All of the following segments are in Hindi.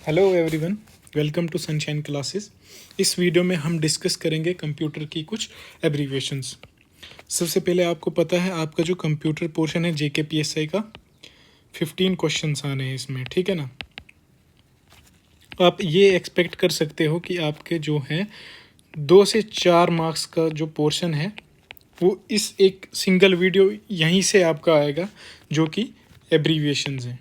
Hello everyone, welcome to Sunshine Classes. इस वीडियो में हम डिस्कस करेंगे कंप्यूटर की कुछ एब्रीविएशंस। सबसे पहले आपको पता है आपका जो कंप्यूटर पोर्शन है JKPSI का 15 क्वेश्चंस आने हैं इसमें, ठीक है ना। आप ये एक्सपेक्ट कर सकते हो कि आपके जो हैं 2 से 4 मार्क्स का जो पोर्शन है वो इस एक सिंगल वीडियो यहीं से आपका आएगा, जो कि एब्रीविएशंस हैं,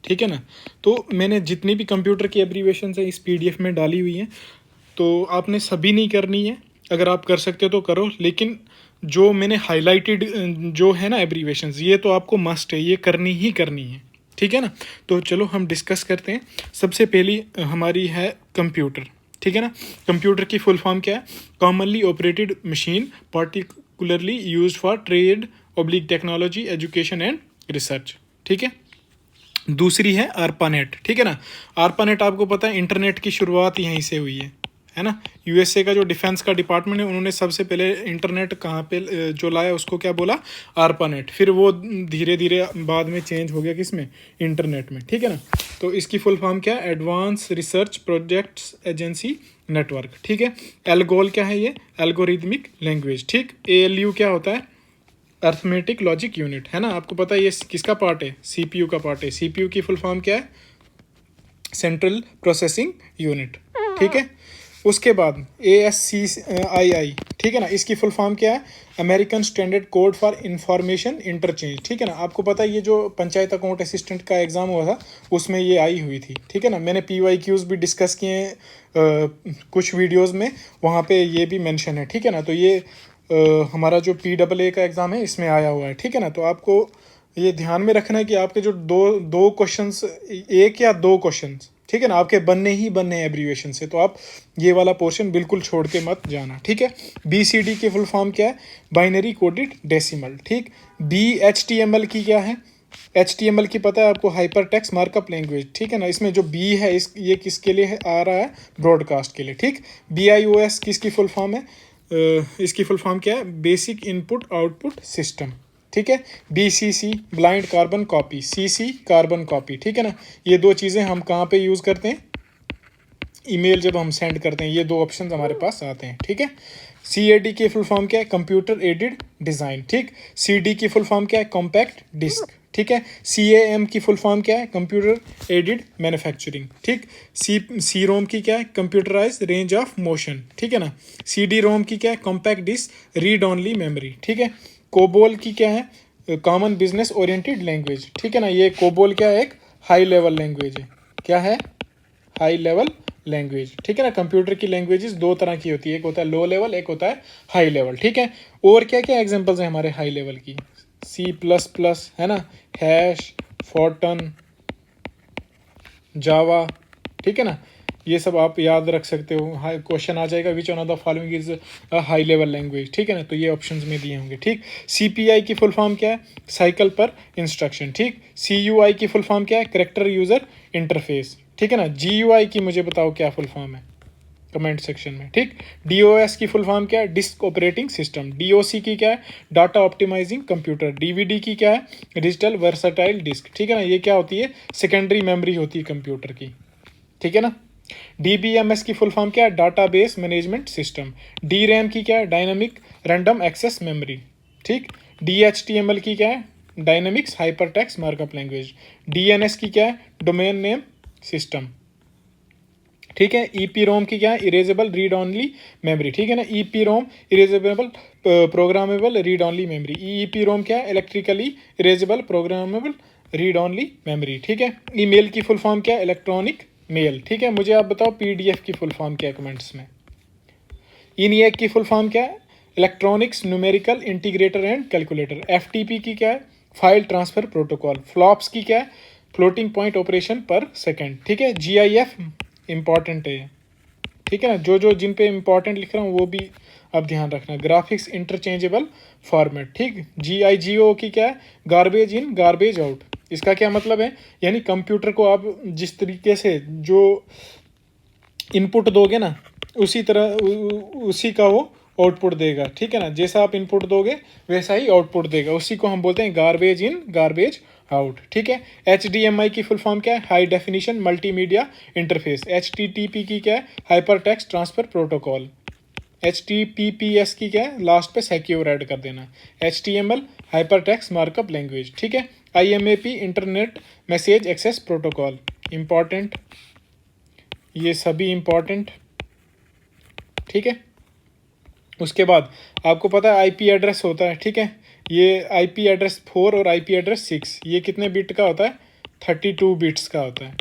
ठीक है ना। तो मैंने जितनी भी कंप्यूटर की एब्रीविएशंस है इस PDF में डाली हुई हैं, तो आपने सभी नहीं करनी है। अगर आप कर सकते हो तो करो, लेकिन जो मैंने हाईलाइटेड जो है ना एब्रीविएशंस, ये तो आपको मस्ट है, ये करनी ही करनी है, ठीक है ना। तो चलो हम डिस्कस करते हैं। सबसे पहली हमारी है कंप्यूटर, ठीक है ना। कंप्यूटर की फुल फॉर्म क्या है? Commonly operated machine particularly used for trade oblique technology education and research, ठीक है। दूसरी है ARPANET, ठीक है ना। ARPANET आपको पता है इंटरनेट की शुरुआत यहीं से हुई है ना। USA का जो डिफेंस का डिपार्टमेंट है उन्होंने सबसे पहले इंटरनेट कहाँ पे जो लाया उसको क्या बोला? ARPANET। फिर वो धीरे धीरे बाद में चेंज हो गया किस में? इंटरनेट में, ठीक है ना। तो इसकी फुल फॉर्म क्या है? Advance research projects agency network, ठीक है। एल्गोल क्या है? ये एल्गोरिथमिक लैंग्वेज, ठीक। ALU क्या होता है? अर्थमेटिक लॉजिक यूनिट, है ना। आपको पता है ये किसका पार्ट है? CPU का पार्ट है। CPU की फुल फॉर्म क्या है? सेंट्रल प्रोसेसिंग यूनिट, ठीक है। उसके बाद ASCII, ठीक है ना। इसकी फुल फॉर्म क्या है? American standard code for information interchange, ठीक है ना। आपको पता है ये जो पंचायत अकाउंट असिस्टेंट का एग्जाम हुआ था उसमें ये आई हुई थी, ठीक है ना। मैंने PYQs भी डिस्कस किए हैं कुछ वीडियोज़ में, वहाँ पे ये भी मेंशन है, ठीक है ना। तो ये हमारा जो PAA का एग्ज़ाम है इसमें आया हुआ है, ठीक है ना। तो आपको ये ध्यान में रखना है कि आपके जो दो क्वेश्चंस, एक या दो क्वेश्चंस, ठीक है ना, आपके बनने ही बनने हैं एब्रीविएशन से। तो आप ये वाला पोर्शन बिल्कुल छोड़ के मत जाना, ठीक है। BCD की फुल फॉर्म क्या है? बाइनरी कोडेड डेसिमल, ठीक। HTML की क्या है? HTML की पता है आपको? हाइपर टेक्स्ट मार्कअप लैंग्वेज, ठीक है ना। इसमें जो B है ये किसके लिए आ रहा है? ब्रॉडकास्ट के लिए, ठीक। BIOS किसकी फुल फॉर्म है? इसकी फुल फॉर्म क्या है? बेसिक इनपुट आउटपुट सिस्टम, ठीक है। BCC blind carbon copy, CC carbon copy, ठीक है ना। ये दो चीज़ें हम कहाँ पे यूज़ करते हैं? ईमेल जब हम सेंड करते हैं ये दो ऑप्शन हमारे पास आते हैं, ठीक है। CAD की फुल फॉर्म क्या है? कंप्यूटर एडेड डिज़ाइन, ठीक। CD की फुल फॉर्म क्या है? कॉम्पैक्ट डिस्क, ठीक है। CAM की फुल फॉर्म क्या है? कंप्यूटर एडेड मैन्युफैक्चरिंग, ठीक। CROM की क्या है? कंप्यूटराइज रेंज ऑफ मोशन, ठीक है ना। CD-ROM की क्या है? Compact disc read only memory, ठीक है। कोबोल की क्या है? कॉमन बिजनेस ओरिएंटेड लैंग्वेज, ठीक है ना। ये कोबोल क्या है? एक हाई लेवल लैंग्वेज है। क्या है? हाई लेवल लैंग्वेज, ठीक है ना। कंप्यूटर की लैंग्वेजेस दो तरह की होती है, एक होता है लो लेवल, एक होता है हाई लेवल, ठीक है। और क्या क्या एग्जांपल्स हैं हमारे हाई लेवल की? C++, है ना, हैश, फोर्टन, जावा, ठीक है ना। ये सब आप याद रख सकते हो। हाई क्वेश्चन आ जाएगा, which one of the following is a high level language, ठीक है ना। तो ये ऑप्शंस में दिए होंगे, ठीक। CPI की फुल फॉर्म क्या है? साइकिल पर इंस्ट्रक्शन, ठीक। CUI की फुल फॉर्म क्या है? करेक्टर यूजर इंटरफेस, ठीक है ना। GUI की मुझे बताओ क्या फुल फॉर्म है, कमेंट सेक्शन में, ठीक। DOS की फुल फॉर्म क्या है? Disk operating system. DOC की क्या है? Data optimising computer. DVD की क्या है? डिजिटल वर्सटाइल डिस्क, ठीक है ना। ये क्या होती है? सेकेंडरी मेमोरी होती है कंप्यूटर की, ठीक है ना। DBMS की फुल फॉर्म क्या है? Database management system. DRAM की क्या है? डायनामिक रैंडम एक्सेस मेमोरी, ठीक। DHTML की क्या है? Dynamics hypertext markup language. DNS की क्या है? डोमेन नेम सिस्टम, ठीक है। EPROM की क्या है? इरेजेबल रीड ऑनली मेमोरी, ठीक है ना। EPROM erasable programmable read only memory. EEPROM क्या है? Electrically erasable programmable read only memory, ठीक है। ईमेल की फुल फॉर्म क्या है? इलेक्ट्रॉनिक मेल, ठीक है। मुझे आप बताओ PDF की फुल फॉर्म क्या है कमेंट्स में। ENIAC की फुल फॉर्म क्या है? Electronics numerical integrator and calculator. FTP की क्या है? File transfer protocol. फ्लॉप्स की क्या है? फ्लोटिंग पॉइंट ऑपरेशन पर सेकेंड, ठीक है। GIF इंपॉर्टेंट है, ठीक है ना। जो जिन पे इंपॉर्टेंट लिख रहा हूँ वो भी अब ध्यान रखना। ग्राफिक्स इंटरचेंजेबल फॉर्मेट, ठीक। GIGO की क्या है? Garbage in garbage out. इसका क्या मतलब है? यानी कंप्यूटर को आप जिस तरीके से जो इनपुट दोगे ना उसी तरह उसी का वो आउटपुट देगा, ठीक है ना। जैसा आप इनपुट दोगे वैसा ही आउटपुट देगा, उसी को हम बोलते हैं गार्बेज इन गार्बेज आउट, ठीक है। HDMI की फुल फॉर्म क्या है? High definition multimedia interface. HTTP की क्या है? Hyper text transfer protocol. HTTPS की क्या है? लास्ट पे सिक्योर ऐड कर देना। HTML hyper text markup language, ठीक है। IMAP internet message access protocol, important, ये सभी इंपॉर्टेंट, ठीक है। उसके बाद आपको पता है आईपी एड्रेस होता है, ठीक है। ये आईपी एड्रेस 4 और आईपी एड्रेस 6, ये कितने बिट का होता है? 32 बिट्स का होता है,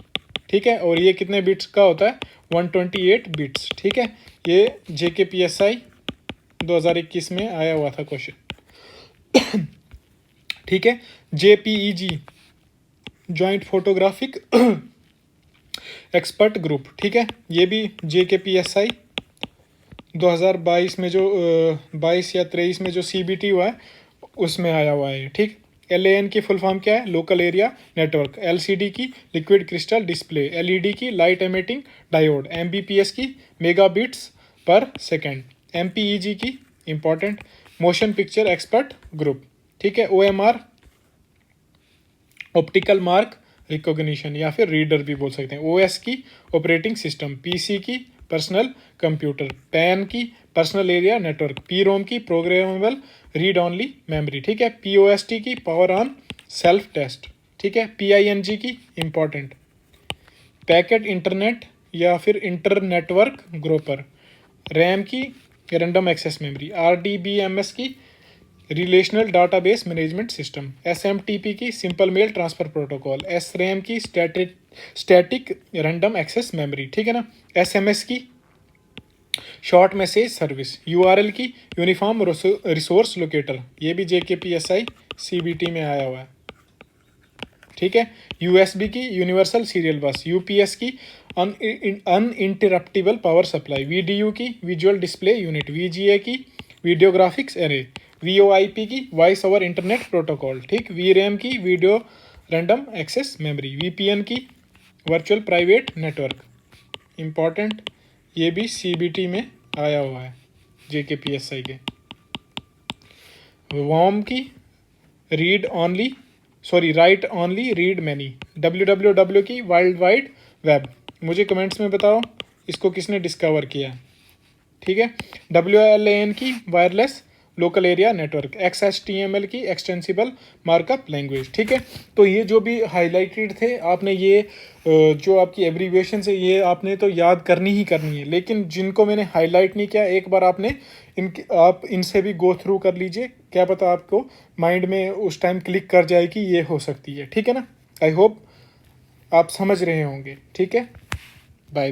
ठीक है। और ये कितने बिट्स का होता है? 128 बिट्स, ठीक है। ये JKPSI 2021 में आया हुआ था क्वेश्चन, ठीक है। JPEG joint photographic expert group, ठीक है। ये भी JKPSI 2022 में जो 22 या 23 में जो CBT हुआ है उसमें आया हुआ है, ठीक। LAN की फुल फॉर्म क्या है? Local area network. LCD की लिक्विड क्रिस्टल डिस्प्ले। LED की लाइट एमिटिंग डायोड। MBPS की मेगाबिट्स पर सेकेंड। MPEG की important motion picture expert group, ठीक है। OMR ऑप्टिकल मार्क रिकॉग्निशन या फिर रीडर भी बोल सकते हैं। OS की ऑपरेटिंग सिस्टम। PC की पर्सनल कंप्यूटर। PAN की पर्सनल एरिया नेटवर्क। PROM की प्रोग्रामेबल रीड ऑनली मेमोरी, ठीक है। POST की पावर ऑन सेल्फ टेस्ट, ठीक है। PING की इंपॉर्टेंट पैकेट इंटरनेट या फिर इंटर नेटवर्क ग्रोपर। RAM की रैंडम एक्सेस मेमोरी। RDBMS की relational database management system. SMTP की simple mail transfer protocol. SRAM की स्टैटिक रैंडम एक्सेस मेमोरी, ठीक है ना। SMS की शॉर्ट मैसेज सर्विस। URL की यूनिफॉर्म रिसोर्स लोकेटर, ये भी JKPSI CBT में आया हुआ है, ठीक है। USB की यूनिवर्सल सीरियल बस। UPS की अनइंटरप्टिबल पावर सप्लाई। VDU की विजुअल डिस्प्ले यूनिट। VGA की वीडियो ग्राफिक्स एरे। VoIP की वॉइस ओवर इंटरनेट प्रोटोकॉल, ठीक। VRAM की video random access memory. VPN की वर्चुअल प्राइवेट नेटवर्क, इंपॉर्टेंट, ये भी CBT में आया हुआ है JKPSI के। WORM की right only read many. WWW की वर्ल्ड वाइड वेब। मुझे कमेंट्स में बताओ इसको किसने डिस्कवर किया, ठीक है। WLAN की wireless local area network. XHTML की एक्सटेंसिबल मार्कअप लैंग्वेज, ठीक है। तो ये जो भी हाईलाइटेड थे आपने, ये जो आपकी एब्रीविएशन है ये आपने तो याद करनी ही करनी है, लेकिन जिनको मैंने हाईलाइट नहीं किया एक बार आपने आप इनसे भी गो थ्रू कर लीजिए, क्या पता आपको माइंड में उस टाइम क्लिक कर जाए कि ये हो सकती है, ठीक है ना। आई होप आप समझ रहे होंगे, ठीक है। Bye bye.